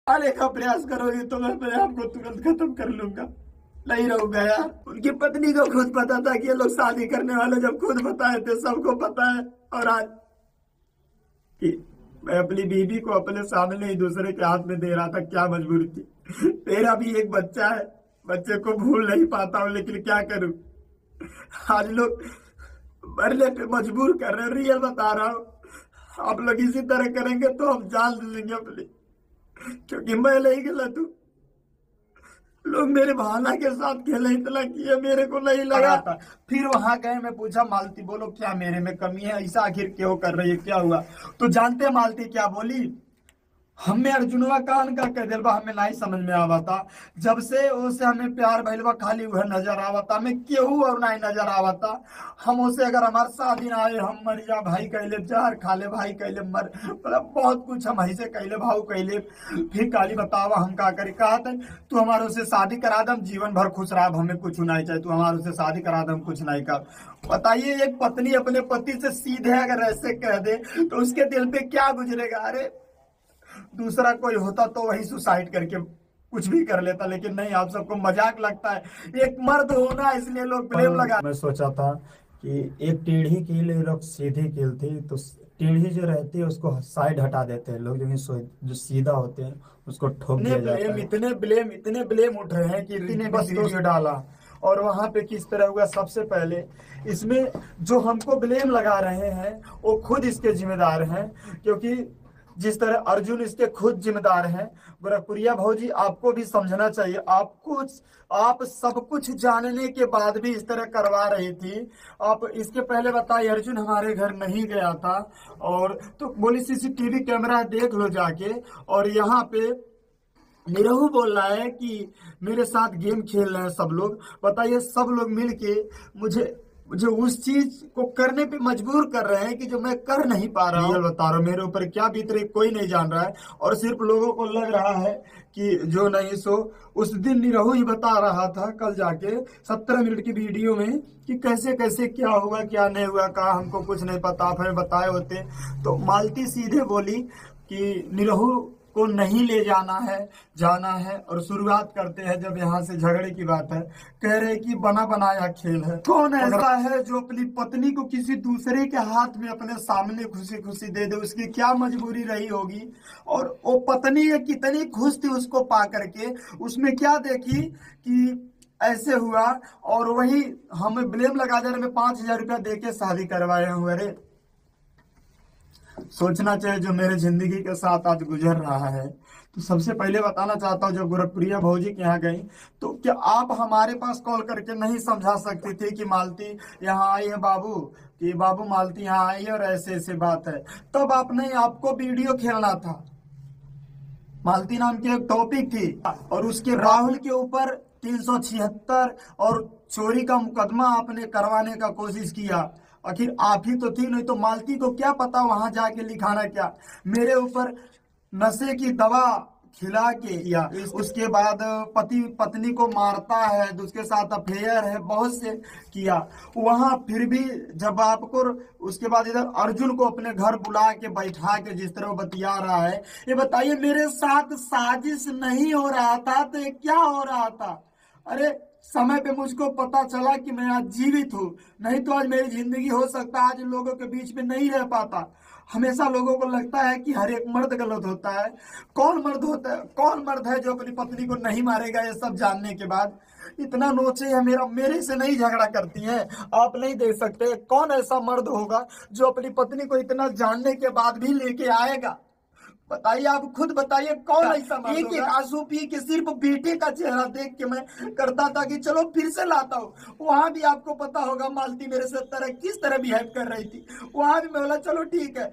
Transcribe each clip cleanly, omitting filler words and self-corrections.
आने का प्रयास करोगे तो मैं अपने आप को तुरंत खत्म कर लूंगा। नहीं रहूंगा यार। उनकी पत्नी को खुद पता था कि ये लोग शादी करने वाले, जब खुद बताए थे सबको पता है। और आज कि मैं अपनी बीवी को अपने सामने ही दूसरे के हाथ में दे रहा था, क्या मजबूरी थी। मेरा भी एक बच्चा है, बच्चे को भूल नहीं पाता हूँ, लेकिन क्या करूं। आज लोग मरने पे मजबूर कर रहे हैं, रियल बता रहा हूँ। आप लोग इसी तरह करेंगे तो हम जान दे देंगे अपनी, क्योंकि मैं नहीं गलत हूँ। लोग मेरे भावना के साथ खेले, इतना किया मेरे को नहीं लगा था। फिर वहां गए, मैं पूछा मालती बोलो क्या मेरे में कमी है, ऐसा आखिर क्यों कर रही है, क्या हुआ। तो जानते हैं मालती क्या बोली? हमें अर्जुनवा कान का कह दिलबा, हमें नहीं समझ में आवा था। जब से उसे हमें प्यार भइलबा खाली वह नजर आवा था, हमें केहू और नहीं नजर आवा था। हम उसे अगर हमारे शादी ना आए, हम मर जा भाई कहले, जहर खा ले भाई कहले, मर मतलब बहुत कुछ हम ऐसे कहले, भाऊ कहले। फिर काली बतावा हम का करे, कहा था तू हमारे से शादी करा दम, जीवन भर खुश रहा, हमें कुछ नहीं चाहिए, तू हमारे से शादी करा दम, कुछ नहीं कर। बताइए, एक पत्नी अपने पति से सीधे अगर ऐसे कह दे तो उसके दिल पे क्या गुजरेगा। अरे दूसरा कोई होता तो वही सुसाइड करके कुछ भी कर लेता, लेकिन नहीं, आप सबको मजाक लगता है। एक मर्द होना इसलिए लोग ब्लेम लगा। मैं सोचा था कि एक टेढ़ी कील एक लोग सीधी कील थी, तो टेढ़ी जो रहती है उसको साइड हटा देते हैं लोग, लेकिन जो सीधा होते हैं उसको ठोक दिया जाता है। इतने ब्लेम उठ रहे हैं कि ने बस वीडियो डाला। और वहां पे किस तरह हुआ, सबसे पहले इसमें जो हमको ब्लेम लगा रहे हैं वो खुद इसके जिम्मेदार हैं, क्योंकि जिस तरह अर्जुन इसके खुद जिम्मेदार हैं। गोरखपुरिया भौजी, आपको भी समझना चाहिए। आप सब कुछ जानने के बाद भी इस तरह करवा रही थी। आप इसके पहले बताइए, अर्जुन हमारे घर नहीं गया था, और तो बोली सीसीटीवी कैमरा देख लो जाके। और यहाँ पे निरहू बोल रहा है कि मेरे साथ गेम खेल रहे हैं सब लोग। बताइए, सब लोग मिलके मुझे मुझे उस चीज को करने पे मजबूर कर रहे हैं कि जो मैं कर नहीं पा रहा हूँ। बता रहा हूँ मेरे ऊपर क्या बीत रही कोई नहीं जान रहा है, और सिर्फ लोगों को लग रहा है कि जो नहीं सो। उस दिन निरहू ही बता रहा था कल जाके 17 मिनट की वीडियो में कि कैसे कैसे क्या हुआ क्या नहीं हुआ, कहा हमको कुछ नहीं पता, आप हमें बताए होते। तो मालती सीधे बोली कि निरहू को नहीं ले जाना है। और शुरुआत करते हैं जब यहाँ से झगड़े की बात है, कह रहे कि बना बनाया खेल है। कौन ऐसा है जो अपनी पत्नी को किसी दूसरे के हाथ में अपने सामने खुशी खुशी दे दे, उसकी क्या मजबूरी रही होगी। और वो पत्नी कितनी खुश थी उसको पा करके, उसमें क्या देखी कि ऐसे हुआ। और वही हमें ब्लेम लगा दे रहे, में 5,000 रुपया दे के शादी करवाए हुए। अरे सोचना चाहिए जो मेरे जिंदगी के साथ आज गुजर रहा है। तो सबसे पहले बताना चाहता हूँ, जो गोरखप्रिया भौजी के यहाँ गई, तो क्या आप हमारे पास कॉल करके नहीं समझा सकती थी कि मालती यहाँ आई है बाबू, कि बाबू मालती यहाँ आई है और ऐसे ऐसे बात है। तब आपने, आपको वीडियो खेलना था। मालती नाम की एक टॉपिक थी, और उसके राहुल के ऊपर 376 और चोरी का मुकदमा आपने करवाने का कोशिश किया। आखिर आप ही तो थी, नहीं तो मालती को क्या पता वहां जाके लिखाना क्या। मेरे ऊपर नशे की दवा खिला के या उसके बाद पति पत्नी को मारता है, उसके साथ अफेयर है, बहुत से किया वहां। फिर भी जब आपको, उसके बाद इधर अर्जुन को अपने घर बुला के बैठा के जिस तरह बतिया रहा है, ये बताइए मेरे साथ साजिश नहीं हो रहा था तो ये क्या हो रहा था। अरे समय पे मुझको पता चला कि मैं आज जीवित हूँ, नहीं तो आज मेरी जिंदगी हो सकता है आज लोगों के बीच में नहीं रह पाता। हमेशा लोगों को लगता है कि हर एक मर्द गलत होता है। कौन मर्द है जो अपनी पत्नी को नहीं मारेगा, ये सब जानने के बाद। इतना नोचे है मेरे से नहीं झगड़ा करती हैं, आप नहीं देख सकते। कौन ऐसा मर्द होगा जो अपनी पत्नी को इतना जानने के बाद भी लेके आएगा। बताइए, आप खुद बताइए, कौन ऐसा मर्द होगा। एक आंसू पी के सिर्फ बेटे का चेहरा देख के मैं करता था कि चलो फिर से लाता हूँ। वहां भी आपको पता होगा मालती मेरे से किस तरह बिहेव कर रही थी। वहां भी मैं बोला चलो ठीक है।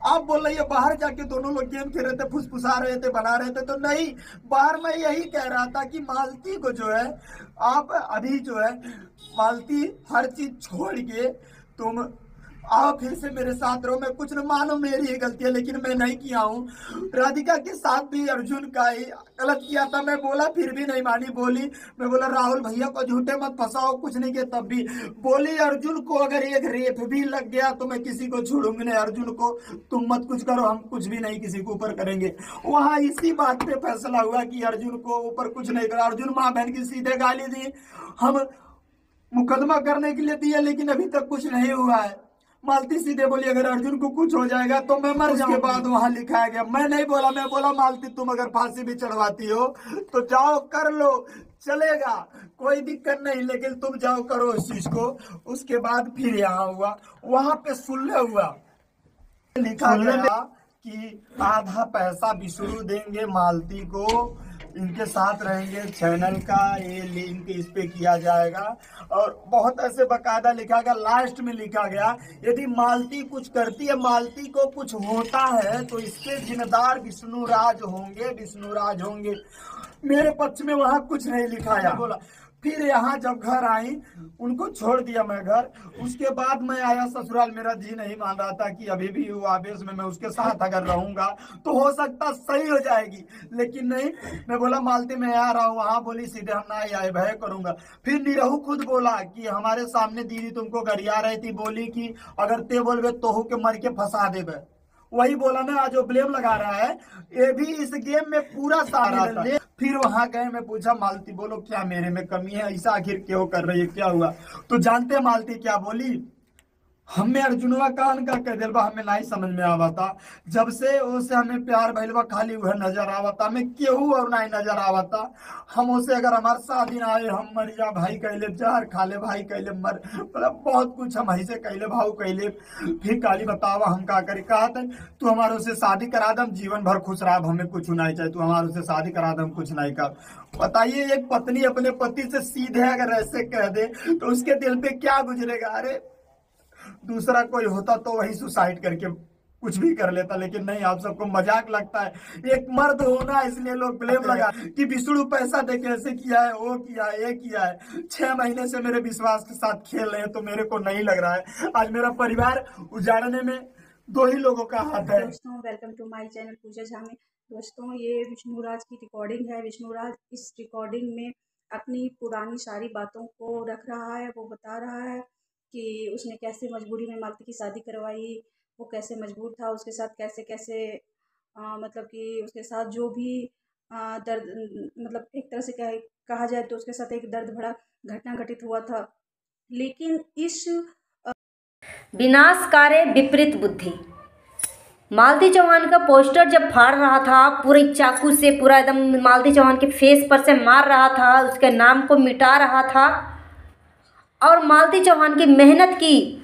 आप बोल रही है बाहर जाके दोनों लोग गेम खेल रहे थे, फुसफुसा रहे थे, बना रहे थे, तो नहीं, बाहर मैं यही कह रहा था कि मालती को जो है, आप अभी जो है मालती हर चीज छोड़ के तुम आओ फिर से मेरे साथ रहो, मैं कुछ न मानो मेरी ही गलती है लेकिन मैं नहीं किया हूँ। राधिका के साथ भी अर्जुन का ही गलत किया था, मैं बोला फिर भी नहीं मानी। बोली, मैं बोला राहुल भैया को झूठे मत फंसाओ, कुछ नहीं किया तब भी। बोली अर्जुन को अगर एक रेप भी लग गया तो मैं किसी को छोड़ूंगी नहीं। अर्जुन को तुम मत कुछ करो, हम कुछ भी नहीं किसी को ऊपर करेंगे। वहां इसी बात पे फैसला हुआ कि अर्जुन को ऊपर कुछ नहीं करा। अर्जुन माँ बहन की सीधे गाली दी, हम मुकदमा करने के लिए दिया लेकिन अभी तक कुछ नहीं हुआ है। मालती सीधे बोली अगर अर्जुन को कुछ हो जाएगा तो मैं मर जाऊंगी। उसके बाद वहां लिखाया गया, मैं नहीं बोला, मैं बोला मालती तुम अगर फांसी भी चढ़वाती हो तो जाओ कर लो, चलेगा, कोई दिक्कत नहीं, लेकिन तुम जाओ करो उस चीज को। उसके बाद फिर यहाँ हुआ, वहां पे सुलह हुआ, लिखा गया कि आधा पैसा विष्णु देंगे मालती को, इनके साथ रहेंगे, चैनल का ये लिंक इस पे किया जाएगा। और बहुत ऐसे बकायदा लिखा गया, लास्ट में लिखा गया यदि मालती कुछ करती है, मालती को कुछ होता है तो इसके जिम्मेदार विष्णुराज होंगे, विष्णुराज होंगे। मेरे पक्ष में वहां कुछ नहीं लिखाया। बोला फिर यहाँ जब घर आई, उनको छोड़ दिया मैं घर। उसके बाद मैं आया ससुराल, मेरा जी नहीं मान रहा था कि अभी भी वो आवेश में मैं उसके साथ अगर रहूंगा तो हो सकता सही हो जाएगी, लेकिन नहीं। मैं बोला मालती मैं आ रहा हूँ, वहां बोली सीधे हम ना आए, भय करूंगा। फिर निरहू खुद बोला कि हमारे सामने दीदी तुमको गरिया रही थी, बोली कि अगर ते बोलबे तो के मर के फंसा देबे। वही बोला ना, आज वो ब्लेम लगा रहा है, ये भी इस गेम में पूरा सहारा था। फिर वहां गए, मैं पूछा मालती बोलो क्या मेरे में कमी है, ऐसा आखिर क्यों कर रही है, क्या हुआ? तो जानते मालती क्या बोली, हमें अर्जुनवा कान का कह दिलबा, हमें नहीं समझ में आवा था। जब से उसे हमें प्यार भइलबा खाली वह नजर आवा था, हमें केहू और नहीं नजर आवा था। हम उसे अगर हमारे शादी ना आए, हम मर जा भाई कहले, जहर खा ले भाई कहले, मर, मतलब बहुत कुछ हम ऐसे कहले, भाव कहले। फिर काली बतावा हम का करे, कहा था तू हमारे से शादी करा दम, जीवन भर खुश रहा, हमें कुछ नहीं चाहिए, तू हमारे से शादी करा दम, कुछ नहीं कर। बताइए एक पत्नी अपने पति से सीधे अगर ऐसे कह दे तो उसके दिल पे क्या गुजरेगा। अरे दूसरा कोई होता तो वही सुसाइड करके कुछ भी कर लेता, लेकिन नहीं, आप सबको मजाक लगता है। एक मर्द होना इसलिए लोग ब्लेम लगा कि विष्णु पैसा दे के ऐसे किया है, वो किया है, ये किया है। 6 महीने से मेरे विश्वास के साथ खेल रहे हैं तो मेरे को नहीं लग रहा है आज मेरा परिवार उजाड़ने में 2 ही लोगों का हाथ है। दोस्तों वेलकम टू माय चैनल पूजा झा में। दोस्तों ये विष्णुराज की रिकॉर्डिंग है। विष्णुराज इस रिकॉर्डिंग में अपनी पुरानी सारी बातों को रख रहा है। वो बता रहा है कि उसने कैसे मजबूरी में मालती की शादी करवाई, वो कैसे मजबूर था, उसके साथ कैसे कैसे मतलब कि उसके साथ जो भी दर्द, मतलब एक तरह से कहा जाए तो उसके साथ एक दर्द भरा घटना घटित हुआ था। लेकिन इस विनाशकारी विपरीत बुद्धि, मालती चौहान का पोस्टर जब फाड़ रहा था, पूरे चाकू से पूरा एकदम मालती चौहान के फेस पर से मार रहा था, उसके नाम को मिटा रहा था। और मालती चौहान की मेहनत की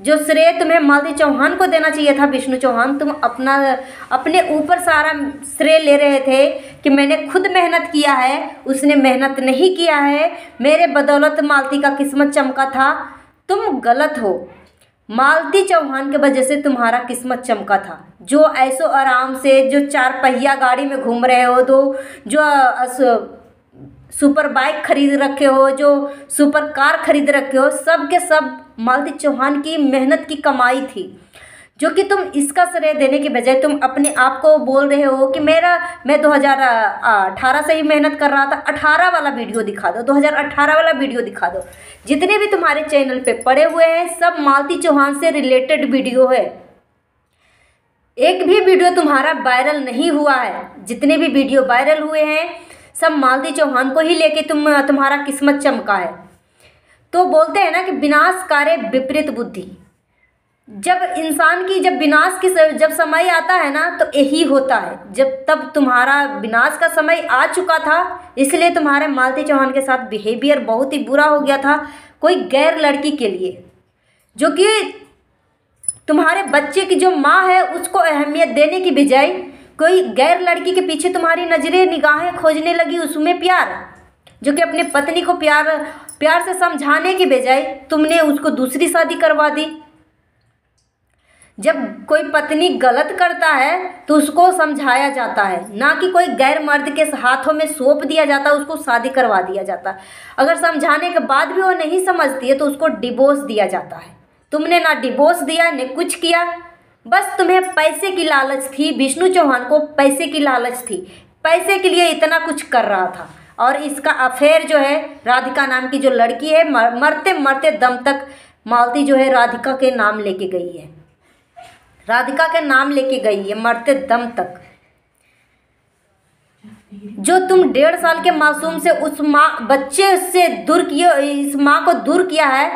जो श्रेय तुम्हें मालती चौहान को देना चाहिए था, विष्णु चौहान तुम अपने ऊपर सारा श्रेय ले रहे थे कि मैंने खुद मेहनत किया है, उसने मेहनत नहीं किया है, मेरे बदौलत मालती का किस्मत चमका था। तुम गलत हो। मालती चौहान के वजह से तुम्हारा किस्मत चमका था। जो ऐसो आराम से जो 4 पहिया गाड़ी में घूम रहे हो, तो जो सुपर बाइक खरीद रखे हो, जो सुपर कार खरीद रखे हो, सब के सब मालती चौहान की मेहनत की कमाई थी, जो कि तुम इसका श्रेय देने के बजाय तुम अपने आप को बोल रहे हो कि मैं 2018 से ही मेहनत कर रहा था। 18 वाला वीडियो दिखा दो, 2018 वाला वीडियो दिखा दो। जितने भी तुम्हारे चैनल पे पड़े हुए हैं सब मालती चौहान से रिलेटेड वीडियो है। एक भी वीडियो तुम्हारा वायरल नहीं हुआ है। जितने भी वीडियो वायरल हुए हैं सब मालती चौहान को ही लेके तुम्हारा किस्मत चमका है। तो बोलते हैं ना कि विनाशकारी विपरीत बुद्धि। जब इंसान की जब विनाश की जब समय आता है ना तो यही होता है। तब तुम्हारा विनाश का समय आ चुका था, इसलिए तुम्हारे मालती चौहान के साथ बिहेवियर बहुत ही बुरा हो गया था। कोई गैर लड़की के लिए, जो कि तुम्हारे बच्चे की जो माँ है उसको अहमियत देने की बजाय कोई गैर लड़की के पीछे तुम्हारी नजरें निगाहें खोजने लगी, उसमें प्यार, जो कि अपने पत्नी को प्यार से समझाने के बजाय तुमने उसको दूसरी शादी करवा दी। जब कोई पत्नी गलत करता है तो उसको समझाया जाता है, ना कि कोई गैर मर्द के हाथों में सौंप दिया जाता है, उसको शादी करवा दिया जाता है। अगर समझाने के बाद भी वो नहीं समझती है तो उसको डिवोर्स दिया जाता है। तुमने ना डिवोर्स दिया न कुछ किया, बस तुम्हें पैसे की लालच थी। विष्णु चौहान को पैसे की लालच थी, पैसे के लिए इतना कुछ कर रहा था। और इसका अफेयर जो है राधिका नाम की जो लड़की है, मरते मरते दम तक मालती जो है राधिका के नाम लेके गई है, राधिका के नाम लेके गई है मरते दम तक। जो तुम 1.5 साल के मासूम से उस बच्चे से दूर किए, इस माँ को दूर किया है।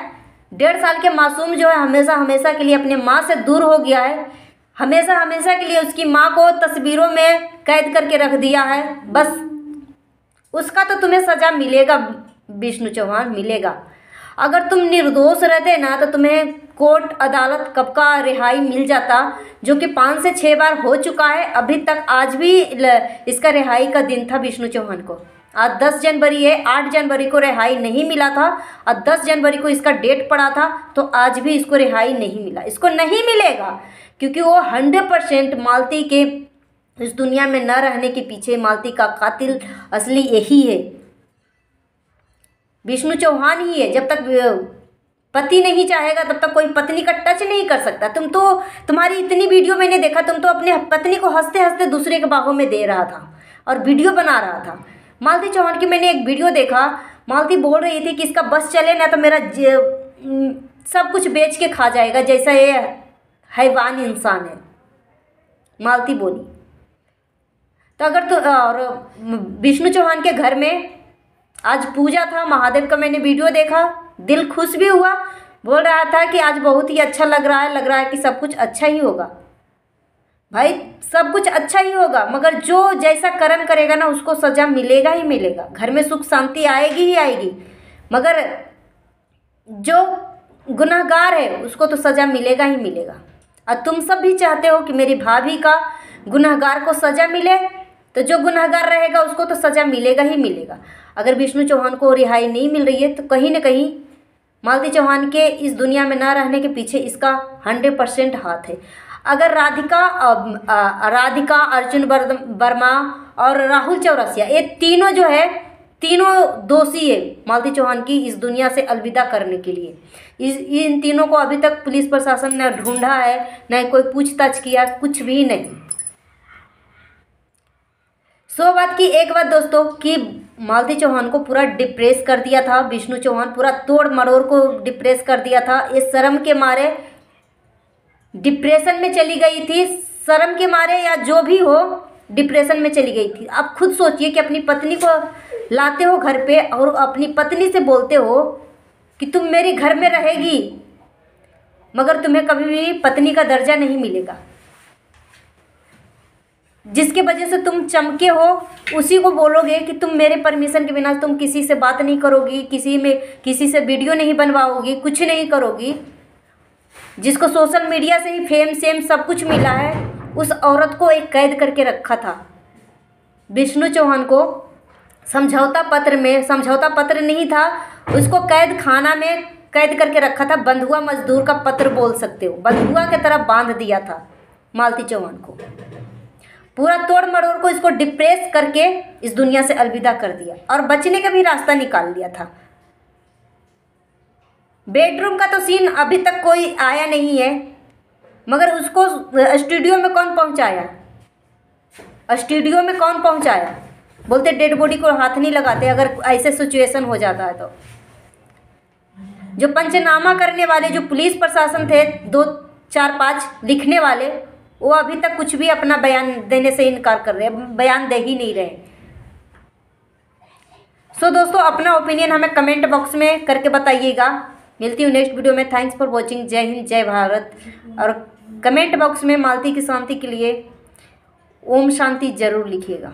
1.5 साल के मासूम जो है हमेशा हमेशा के लिए अपने माँ से दूर हो गया है, हमेशा हमेशा के लिए उसकी माँ को तस्वीरों में कैद करके रख दिया है। बस उसका तो तुम्हें सज़ा मिलेगा विष्णु चौहान, मिलेगा। अगर तुम निर्दोष रहते ना तो तुम्हें कोर्ट अदालत कब का रिहाई मिल जाता, जो कि 5 से 6 बार हो चुका है अभी तक। आज भी इसका रिहाई का दिन था विष्णु चौहान को। आज 10 जनवरी है, 8 जनवरी को रिहाई नहीं मिला था और 10 जनवरी को इसका डेट पड़ा था, तो आज भी इसको रिहाई नहीं मिला, इसको नहीं मिलेगा। क्योंकि वो 100% मालती के इस दुनिया में न रहने के पीछे मालती का कातिल असली यही है, विष्णु चौहान ही है। जब तक पति नहीं चाहेगा तब तक कोई पत्नी का टच नहीं कर सकता। तुम तो, तुम्हारी इतनी वीडियो मैंने देखा, तुम तो अपनी पत्नी को हंसते हंसते दूसरे के बाहों में दे रहा था और वीडियो बना रहा था। मालती चौहान की मैंने एक वीडियो देखा, मालती बोल रही थी कि इसका बस चले ना तो मेरा सब कुछ बेच के खा जाएगा, जैसा ये हैवान इंसान है, मालती बोली। तो अगर तो, और विष्णु चौहान के घर में आज पूजा था महादेव का, मैंने वीडियो देखा, दिल खुश भी हुआ। बोल रहा था कि आज बहुत ही अच्छा लग रहा है कि सब कुछ अच्छा ही होगा। भाई सब कुछ अच्छा ही होगा, मगर जो जैसा कर्म करेगा ना उसको सज़ा मिलेगा ही मिलेगा। घर में सुख शांति आएगी ही आएगी, मगर जो गुनहगार है उसको तो सज़ा मिलेगा ही मिलेगा। और तुम सब भी चाहते हो कि मेरी भाभी का गुनहगार को सज़ा मिले, तो जो गुनहगार रहेगा उसको तो सज़ा मिलेगा ही मिलेगा। अगर विष्णु चौहान को रिहाई नहीं मिल रही है तो कहीं ना कहीं मालती चौहान के इस दुनिया में ना रहने के पीछे इसका 100% हाथ है। अगर राधिका, अर्जुन वर्मा और राहुल चौरसिया, ये तीनों जो है, तीनों दोषी है मालती चौहान की इस दुनिया से अलविदा करने के लिए। इन तीनों को अभी तक पुलिस प्रशासन ने ढूंढा है, न कोई पूछताछ किया, कुछ भी नहीं। सो बात की एक बात दोस्तों कि मालती चौहान को पूरा डिप्रेस कर दिया था विष्णु चौहान, पूरा तोड़ मरोड़ को डिप्रेस कर दिया था। इस शर्म के मारे डिप्रेशन में चली गई थी, शर्म के मारे या जो भी हो डिप्रेशन में चली गई थी। अब खुद सोचिए कि अपनी पत्नी को लाते हो घर पे और अपनी पत्नी से बोलते हो कि तुम मेरे घर में रहेगी, मगर तुम्हें कभी भी पत्नी का दर्जा नहीं मिलेगा। जिसके वजह से तुम चमके हो उसी को बोलोगे कि तुम मेरे परमिशन के बिना तुम किसी से बात नहीं करोगी, किसी से वीडियो नहीं बनवाओगी, कुछ नहीं करोगी। जिसको सोशल मीडिया से ही फेम सेम सब कुछ मिला है, उस औरत को एक कैद करके रखा था विष्णु चौहान को। समझौता पत्र नहीं था, उसको कैद खाना में कैद करके रखा था। बंधुआ मजदूर का पत्र बोल सकते हो, बंधुआ की तरह बांध दिया था मालती चौहान को। पूरा तोड़ मरोड़ को इसको डिप्रेस करके इस दुनिया से अलविदा कर दिया और बचने का भी रास्ता निकाल लिया था। बेडरूम का तो सीन अभी तक कोई आया नहीं है, मगर उसको स्टूडियो में कौन पहुंचाया? बोलते डेड बॉडी को हाथ नहीं लगाते अगर ऐसे सिचुएशन हो जाता है तो। जो पंचनामा करने वाले जो पुलिस प्रशासन थे 2, 4, 5 लिखने वाले, वो अभी तक कुछ भी अपना बयान देने से इनकार कर रहे हैं, बयान दे ही नहीं रहे। सो दोस्तों अपना ओपिनियन हमें कमेंट बॉक्स में करके बताइएगा। मिलती हूँ नेक्स्ट वीडियो में। Thanks for watching. जय हिंद, जय भारत। और कमेंट बॉक्स में मालती की शांति के लिए ओम शांति जरूर लिखिएगा।